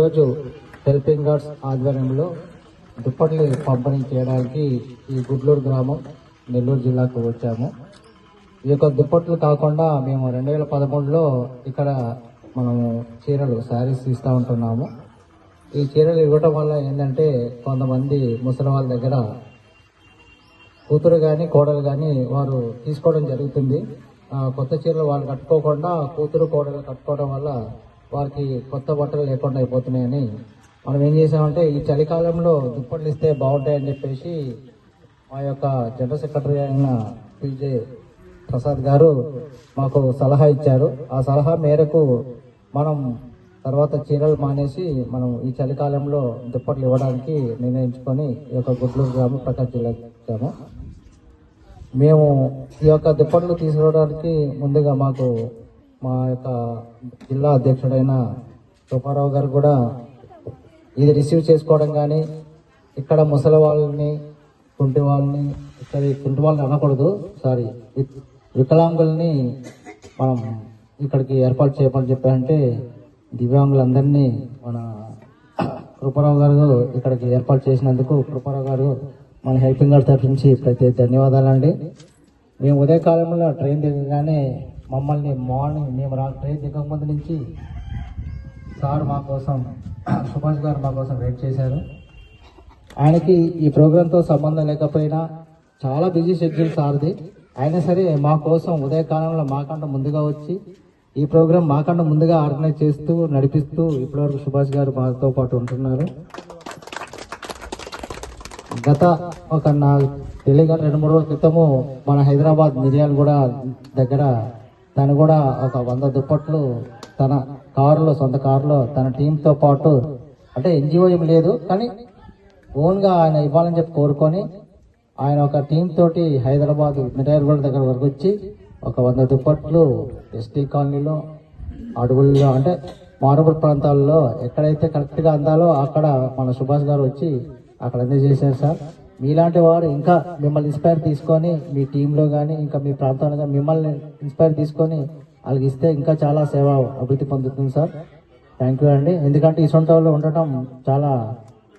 ఈరోజు helping guards ఆధ్వర్యంలో దుప్పట్లు పంపిణీ చేయడానికి ఈ గుడ్లూరు గ్రామం నెల్లూరు జిల్లాకు వచ్చాము. ఈ యొక్క దుప్పట్లు కాకుండా మేము 2013లో ఇక్కడ మనము చీరలు శారీస్ ఇస్తూ ఉంటున్నాము. ఈ చీరలు ఇవ్వటం వల్ల ఏంటంటే కొంతమంది ముసలి వాళ్ళ దగ్గర కూతురు కానీ కోడలు కానీ వారు తీసుకోవడం జరుగుతుంది. కొత్త చీరలు వాళ్ళు కట్టుకోకుండా కూతురు కోడలు కట్టుకోవడం వల్ల వారికి కొత్త బట్టలు లేకుండా అయిపోతున్నాయని మనం ఏం చేసామంటే ఈ చలికాలంలో దుప్పట్లు ఇస్తే బాగుంటాయని చెప్పేసి మా యొక్క జనరల్ సెక్రటరీ అయిన పిజే ప్రసాద్ గారు మాకు సలహా ఇచ్చారు. ఆ సలహా మేరకు మనం తర్వాత చీరలు మానేసి మనం ఈ చలికాలంలో దుప్పట్లు ఇవ్వడానికి నిర్ణయించుకొని ఈ యొక్క గుడ్లూరు గ్రామం ప్రకాశం జిల్లాకు వచ్చాము. మేము ఈ యొక్క దుప్పట్లు తీసుకురావడానికి ముందుగా మాకు మా యొక్క జిల్లా అధ్యక్షుడైన రూపారావు గారు కూడా ఇది రిసీవ్ చేసుకోవడం కానీ ఇక్కడ ముసలి వాళ్ళని కుంటి వాళ్ళని కుంటి వాళ్ళని అనకూడదు వికలాంగుల్ని మనం ఇక్కడికి ఏర్పాటు చేయమని చెప్పారంటే దివ్యాంగులందరినీ మన కృపారావు గారు ఇక్కడికి ఏర్పాటు చేసినందుకు కృపారావు గారు మన హెల్పింగ్ గార్డ్ తరఫు నుంచి ప్రత్యేక ధన్యవాదాలండి. మేము ఉదయకాలంలో ట్రైన్ దిగగానే మమ్మల్ని మార్నింగ్ మేము ట్రైన్ దిగక ముందు నుంచి సార్ మా కోసం సుభాష్ గారు మా కోసం వెయిట్ చేశారు. ఆయనకి ఈ ప్రోగ్రాంతో సంబంధం లేకపోయినా చాలా బిజీ షెడ్యూల్ సార్ది, అయినా సరే మా కోసం ఉదయకాలంలో మాకంటే ముందుగా వచ్చి ఈ ప్రోగ్రాం మాకంటే ముందుగా ఆర్గనైజ్ చేస్తూ నడిపిస్తూ ఇప్పటివరకు సుభాష్ గారు మాతో పాటు ఉంటున్నారు. గత ఒక తెలియక 2-3 రోజుల క్రితము మన హైదరాబాద్ మిర్యాలగూడ దగ్గర తను కూడా ఒక 100 దుప్పట్లు తన కారులో సొంత కారులో తన టీంతో పాటు అంటే ఎన్జిఓ ఏం లేదు కానీ ఓన్గా ఆయన ఇవ్వాలని చెప్పి కోరుకొని ఆయన ఒక టీం తోటి హైదరాబాద్ మిర్యాలగూడ దగ్గర వరకు వచ్చి ఒక 100 దుప్పట్లు ఎస్టీ కాలనీలో అడవుల్లో అంటే మారుమూల ప్రాంతాల్లో ఎక్కడైతే కరెక్ట్గా అందాలో అక్కడ మన సుభాష్ గారు వచ్చి అక్కడ అందజేశారు సార్. మీలాంటి వారు ఇంకా మిమ్మల్ని ఇన్స్పైర్ తీసుకొని మీ టీంలో కానీ ఇంకా మీ ప్రాంతాల్లో కానీ మిమ్మల్ని ఇన్స్పైర్ తీసుకొని వాళ్ళకి ఇస్తే ఇంకా చాలా సేవ అభివృద్ధి పొందుతుంది సార్. థ్యాంక్ యూ అండి. ఎందుకంటే ఈ సొంత వాళ్ళు ఉండటం చాలా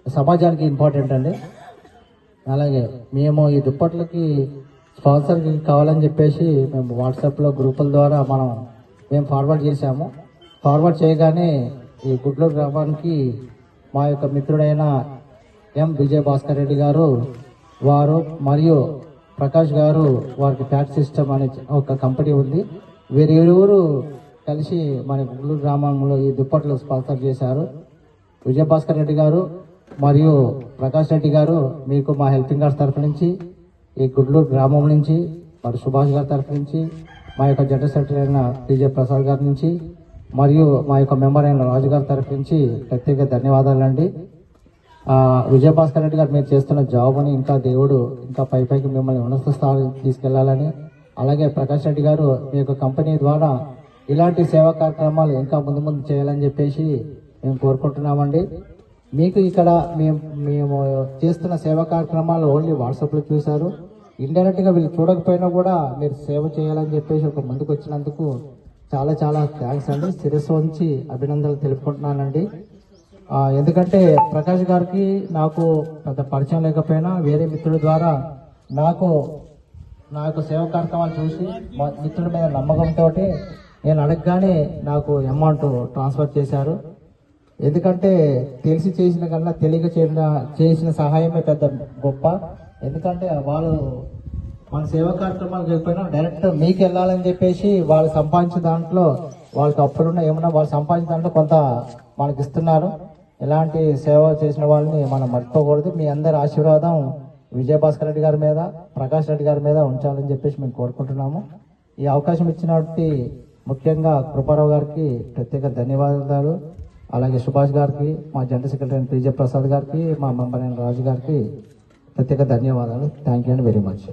సమాజానికి ఇంపార్టెంట్ అండి. అలాగే మేము ఈ దుప్పట్లకి స్పాన్సర్ కావాలని చెప్పేసి మేము వాట్సాప్లో గ్రూపుల ద్వారా మేము ఫార్వర్డ్ చేశాము. ఫార్వర్డ్ చేయగానే ఈ గుడ్లూరు గ్రామానికి మా యొక్క మిత్రుడైన ఎం విజయ భాస్కర్ రెడ్డి గారు వారు మరియు ప్రకాష్ గారు వారికి ప్యాక్ సిస్టమ్ అనే ఒక కంపెనీ ఉంది. వీరిరువురు కలిసి మన గుడ్లూరు గ్రామంలో ఈ దుప్పట్లు స్పాన్సర్ చేశారు. విజయ భాస్కర్ రెడ్డి గారు మరియు ప్రకాష్ రెడ్డి గారు మీకు మా హెల్పింగ్ గార్డ్స్ తరఫు నుంచి ఈ గుడ్లూరు గ్రామం నుంచి మరి సుభాష్ గారి తరఫు నుంచి మా యొక్క జనరల్ సెక్రటరీ అయిన పిజే ప్రసాద్ గారి నుంచి మరియు మా యొక్క మెంబర్ అయిన రాజు గారి తరఫు నుంచి ప్రత్యేక ధన్యవాదాలండి. విజయభాస్కర్ రెడ్డి గారు మీరు చేస్తున్న జాబ్ని ఇంకా దేవుడు ఇంకా పైకి మిమ్మల్ని ఉన్నత స్థాయికి తీసుకెళ్లాలని, అలాగే ప్రకాష్ రెడ్డి గారు మీ యొక్క కంపెనీ ద్వారా ఇలాంటి సేవా కార్యక్రమాలు ఇంకా ముందు చేయాలని చెప్పేసి మేము కోరుకుంటున్నామండి. మీకు ఇక్కడ మేము చేస్తున్న సేవా కార్యక్రమాలు ఓన్లీ వాట్సాప్లో చూశారు. ఇండైరెక్ట్గా వీళ్ళు చూడకపోయినా కూడా మీరు సేవ చేయాలని చెప్పేసి ఒక ముందుకు వచ్చినందుకు చాలా చాలా థ్యాంక్స్ అండి. శిరస్సు ఉంచి అభినందనలు తెలుపుకుంటున్నానండి. ఎందుకంటే ప్రకాష్ గారికి నాకు పెద్ద పరిచయం లేకపోయినా వేరే మిత్రుల ద్వారా నా యొక్క సేవ కార్యక్రమాలు చూసి మిత్రుల మీద నమ్మకంతో నేను అడగగానే నాకు అమౌంట్ ట్రాన్స్ఫర్ చేశారు. ఎందుకంటే తెలిసి చేసిన కన్నా తెలియక చేసిన సహాయమే పెద్ద గొప్ప. ఎందుకంటే వాళ్ళు మన సేవా కార్యక్రమాలు చేయకపోయినా డైరెక్ట్ మీకు వెళ్ళాలని చెప్పేసి వాళ్ళు సంపాదించిన దాంట్లో వాళ్ళకి అప్పుడున్న ఏమన్నా వాళ్ళు సంపాదించిన దాంట్లో కొంత మనకి ఇస్తున్నారు. ఇలాంటి సేవ చేసిన వాళ్ళని మనం మర్చిపోకూడదు. మీ అందరి ఆశీర్వాదం విజయభాస్కర్ రెడ్డి గారి మీద ప్రకాష్ రెడ్డి గారి మీద ఉంచాలని చెప్పేసి మేము కోరుకుంటున్నాము. ఈ అవకాశం ఇచ్చినటువంటి ముఖ్యంగా కృపారావు గారికి ప్రత్యేక ధన్యవాదాలు. అలాగే సుభాష్ గారికి, మా జనరల్ సెక్రటరీ పిజే ప్రసాద్ గారికి, మా మెంబర్ అయిన రాజు గారికి ప్రత్యేక ధన్యవాదాలు. థ్యాంక్ యూ అండి వెరీ మచ్.